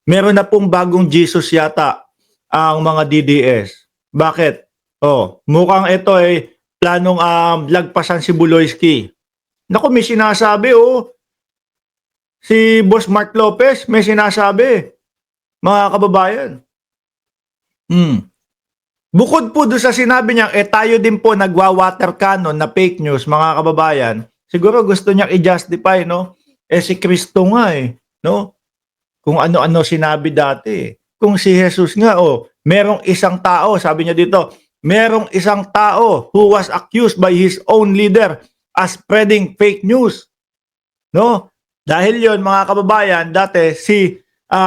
Meron na pong bagong Jesus yata ang mga DDS. Bakit? Mukhang ito ay planong lagpasan si Buloyski. Naku, may sinasabi Si Boss Mark Lopez may sinasabi, mga kababayan. Bukod po doon sa sinabi niya, tayo din po nagwa-water cannon na fake news, mga kababayan. Siguro gusto niyang i-justify, no? Si Kristo nga no? Kung ano-ano sinabi dati. Kung si Jesus nga, merong isang tao, sabi niya dito, merong isang tao who was accused by his own leader as spreading fake news. No? Dahil yon mga kababayan, dati si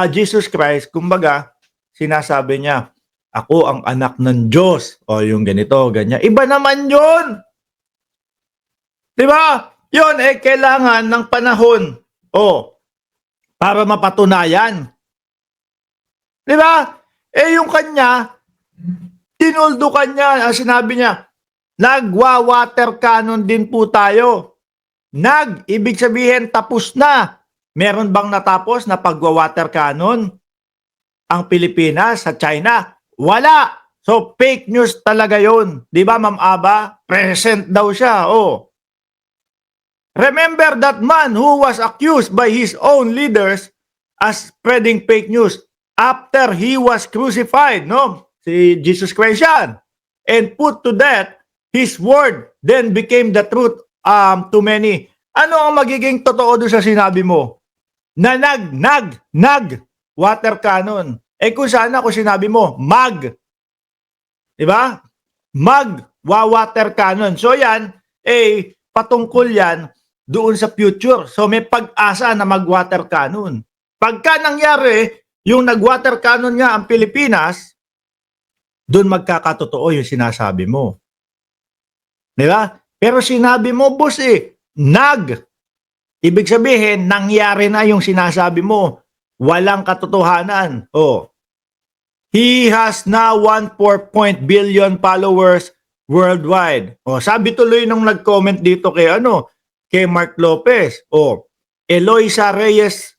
Jesus Christ, kumbaga, sinasabi niya, ako ang anak ng Diyos. Yung ganito, ganyan. Iba naman yon. Diba? Yun, kailangan ng panahon. Para mapatunayan. Diba? Yung kanya, tinuldukan niya, sinabi niya, nagwa-water cannon din po tayo. Ibig sabihin, tapos na. Meron bang natapos na pagwa-water cannon? Ang Pilipinas sa China? Wala. So, fake news talaga yun. Di ba, Ma'am Aba? Present daw siya. Remember that man who was accused by his own leaders as spreading fake news after he was crucified, no? Si Jesus Christ yan. And put to death, his word then became the truth to many. Ano ang magiging totoo doon sa sinabi mo? Na water cannon. Kung sana kung sinabi mo, diba? Water cannon. So yan, patungkol yan doon sa future. So may pag-asa na mag-water cannon. Pagka nangyari, yung nag-water cannon nga ang Pilipinas, doon magkakatotoo yung sinasabi mo. Diba? Pero sinabi mo, boss ibig sabihin, nangyari na yung sinasabi mo. Walang katotohanan. He has now 1.4 billion followers worldwide. Sabi tuloy nung nag-comment dito kay Mark Lopez. Eloisa Reyes,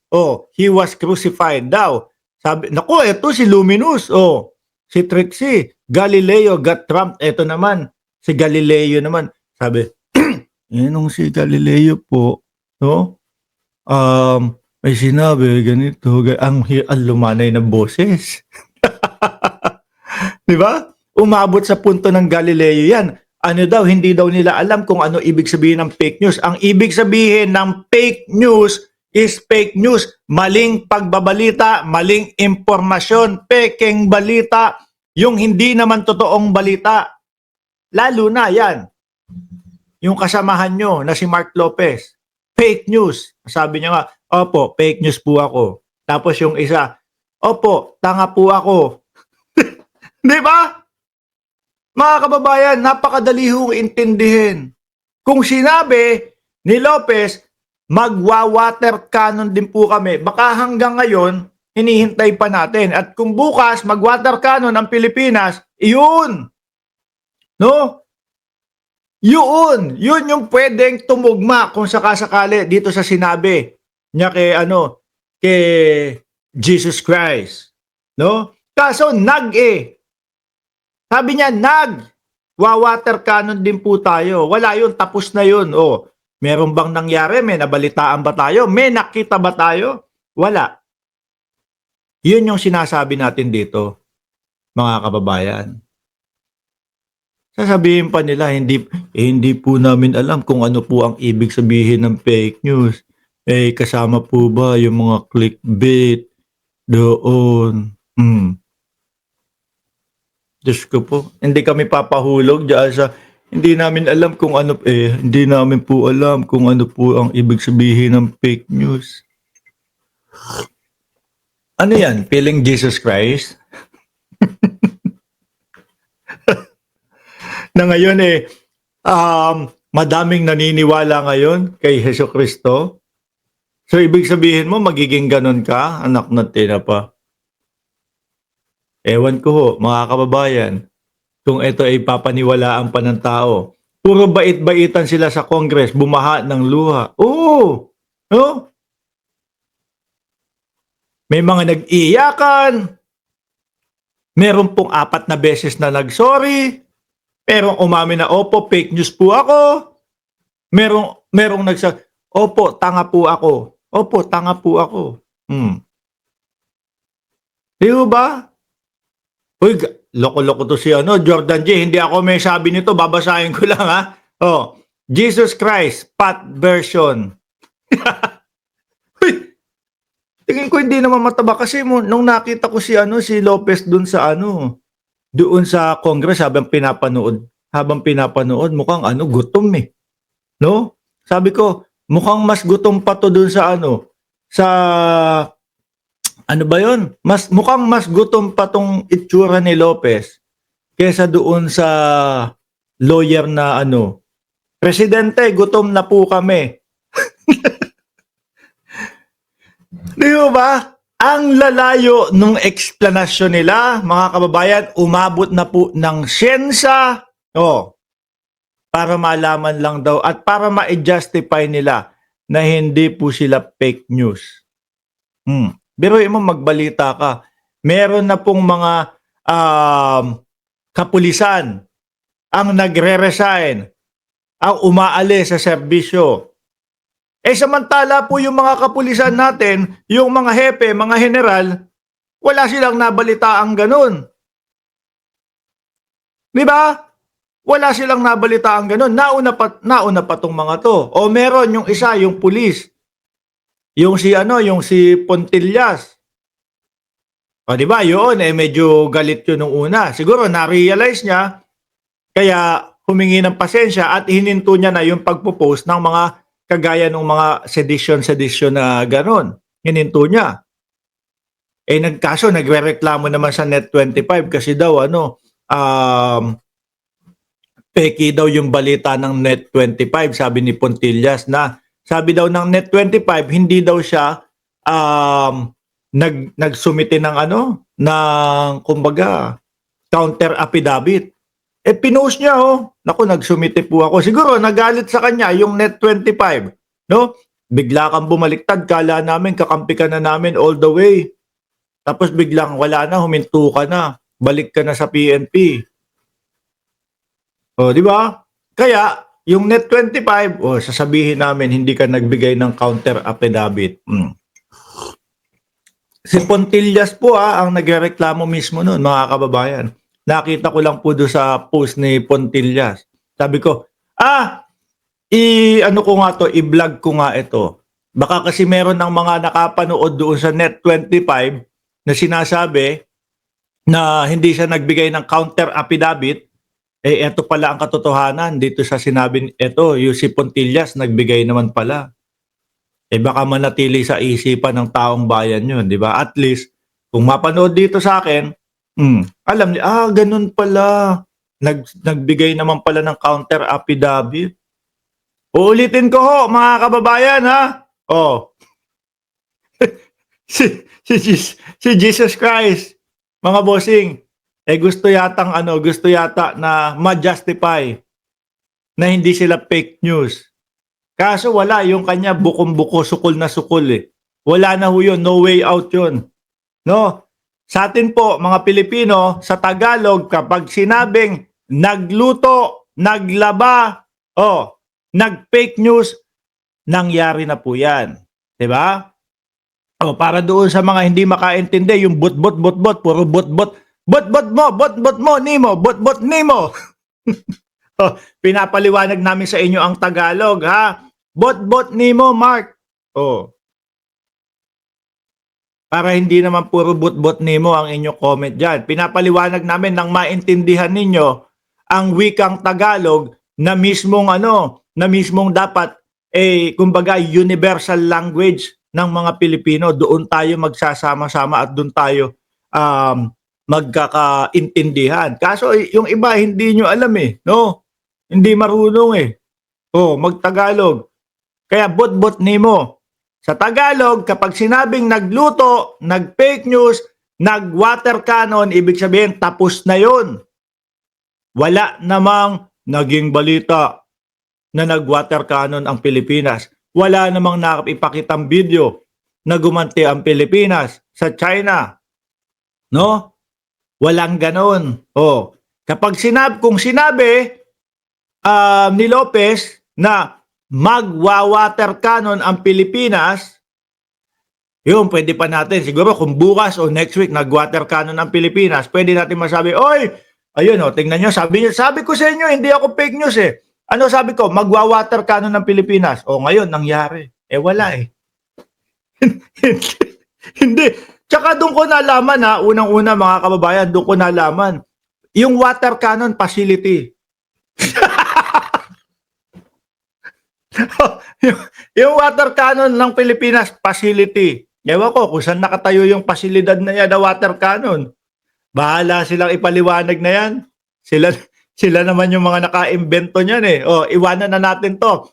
he was crucified daw. Sabi, naku, eto si Luminous. Si Trixie, Galileo got trumped. Eto naman, si Galileo naman. Sabi, nung si Galileo po, may sinabi ganito, ang lumanay na boses. Diba? Umabot sa punto ng Galileo yan. Hindi daw nila alam kung ano ibig sabihin ng fake news. Ang ibig sabihin ng fake news is fake news. Maling pagbabalita, maling impormasyon, pekeng balita, yung hindi naman totoong balita. Lalo na yan. Yung kasamahan nyo na si Mark Lopez. Fake news. Sabi niya nga, opo, fake news po ako. Tapos yung isa, opo, tanga po ako. Di ba? Mga kababayan, napakadali hong intindihin. Kung sinabi ni Lopez, magwa-water cannon din po kami, baka hanggang ngayon, hinihintay pa natin. At kung bukas, mag-water cannon ang Pilipinas, iyon. No? Yun yung pwedeng tumugma kung sakasakali dito sa sinabi niya kay Jesus Christ. No? Kaso sabi niya, water cannon din po tayo. Wala yun, tapos na yun. Meron bang nangyari? May nabalitaan ba tayo? May nakita ba tayo? Wala. Yun yung sinasabi natin dito, mga kababayan. Sasabihin pa nila, hindi po namin alam kung ano po ang ibig sabihin ng fake news. Kasama po ba yung mga clickbait doon? Diyos ko po, hindi kami papahulog dyan sa hindi namin alam kung ano hindi namin po alam kung ano po ang ibig sabihin ng fake news. Ano yan? Feeling Jesus Christ? Na ngayon madaming naniniwala ngayon kay Jesucristo. So ibig sabihin mo magiging ganun ka, anak na tinapa. Ewan ko ho, mga kababayan, kung ito ay papaniwalaan pa ng tao. Puro bait-baitan sila sa Congress, bumaha ng luha. Oo! No? may mga nag-iyakan, meron pong 4 na beses na nag-sorry, merong umamin na, opo, fake news po ako, merong opo, tanga po ako, opo, tanga po ako. Di ba? Uy, loko-loko to si Jordan J. Hindi ako may sabi nito, babasahin ko lang ha. Oh, Jesus Christ, Pat version. Uy, tingin ko hindi naman mataba kasi nung nakita ko si Lopez doon sa Congress habang pinapanood mukhang gutom eh. No? Sabi ko, mukhang mas gutom pa to doon sa sa ba yun? Mukhang mas gutom pa tong itsura ni Lopez kesa doon sa lawyer na Presidente, gutom na po kami. Di ba? Ang lalayo nung eksplanasyon nila, mga kababayan, umabot na po ng siyensya. Para malaman lang daw at para ma-justify nila na hindi po sila fake news. Biruin mo, magbalita ka. Meron na pong mga kapulisan ang nagre-resign, ang umaalis sa serbisyo. Samantala po yung mga kapulisan natin, yung mga hepe, mga general, wala silang nabalitaang ganun. Di ba? Wala silang nabalitaang ganun. Nauna pa tong mga to. O meron yung isa, yung pulis. Yung si Pontillas. O di ba? Yun, medyo galit yun nung una. Siguro na-realize niya, kaya humingi ng pasensya at hininto niya na yung pagpo-post ng mga kagaya ng mga sedition na gano'n. Hininto niya. Nagre-reklamo naman sa Net25 kasi daw peki daw yung balita ng Net25, sabi ni Pontillas, na sabi daw ng Net25 hindi daw siya nagsumite ng kumbaga counter affidavit. Pinost niya naku, nagsumite po ako. Siguro nagalit sa kanya yung Net25, no? Bigla kang bumaliktad, kala namin kakampi ka na namin all the way. Tapos biglang wala na, huminto ka na. Balik ka na sa PNP. Di ba? Kaya yung Net25, sasabihin namin hindi ka nagbigay ng counter affidavit. Si Pontillas po ang nagrereklamo mismo noon, mga kababayan. Nakita ko lang po doon sa post ni Pontillas. Sabi ko, i-vlog ko nga ito. Baka kasi meron ng mga nakapanood doon sa Net25 na sinasabi na hindi siya nagbigay ng counter affidavit. Ito pala ang katotohanan dito sa sinabi yung si Pontillas nagbigay naman pala. Baka manatili sa isipan ng taong bayan yun, di ba? At least, kung mapanood dito sa akin, alam niya, ganun pala. Nagbigay naman pala ng counter affidavit. Uulitin ko mga kababayan, ha? si Jesus Christ, mga bossing, gusto yata na ma-justify na hindi sila fake news. Kaso wala, yung kanya bukom-buko, sukol na sukol eh. Wala na ho yun, no way out yun. No? Sa atin po, mga Pilipino, sa Tagalog, kapag sinabing nagluto, naglaba, nag-fake news, nangyari na po yan. Diba? Para doon sa mga hindi makaintindi, yung bot-bot, puro bot-bot. Bot-bot mo, Nemo, bot-bot, Nemo. Pinapaliwanag namin sa inyo ang Tagalog, ha? Bot-bot, Nemo, Mark. Para hindi naman puro bot-bot Nemo ang inyong comment dyan. Pinapaliwanag namin nang maintindihan ninyo ang wikang Tagalog na mismong dapat kumbaga universal language ng mga Pilipino. Doon tayo magsasama-sama at doon tayo magkakaintindihan. Kaso yung iba hindi nyo alam no? Hindi marunong magtagalog. Kaya bot-bot Nemo. Sa Tagalog, kapag sinabing nagluto, nag-fake news, nag-water cannon, ibig sabihin tapos na yun. Wala namang naging balita na nag-water cannon ang Pilipinas. Wala namang nakapipakitang video na gumanti ang Pilipinas sa China. No? Walang ganon. Oh, kung sinabi ni Lopez na magwa-water cannon ang Pilipinas, yun, pwede pa natin. Siguro kung bukas o next week nag-water cannon ang Pilipinas, pwede natin masabi, oy, ayun o, tingnan nyo, sabi ko sa inyo, hindi ako fake news eh. Ano sabi ko? Magwa-water cannon ng Pilipinas. O ngayon, nangyari. Eh wala eh. Hindi. Tsaka doon ko nalaman ha, unang-una mga kababayan, doon ko nalaman, yung water cannon facility. yung water cannon ng Pilipinas facility. Ewan ko kung saan nakatayo yung pasilidad na yan na water cannon. Bahala silang ipaliwanag na yan. Sila naman yung mga naka-imbento niyan eh. O, iwanan na natin to.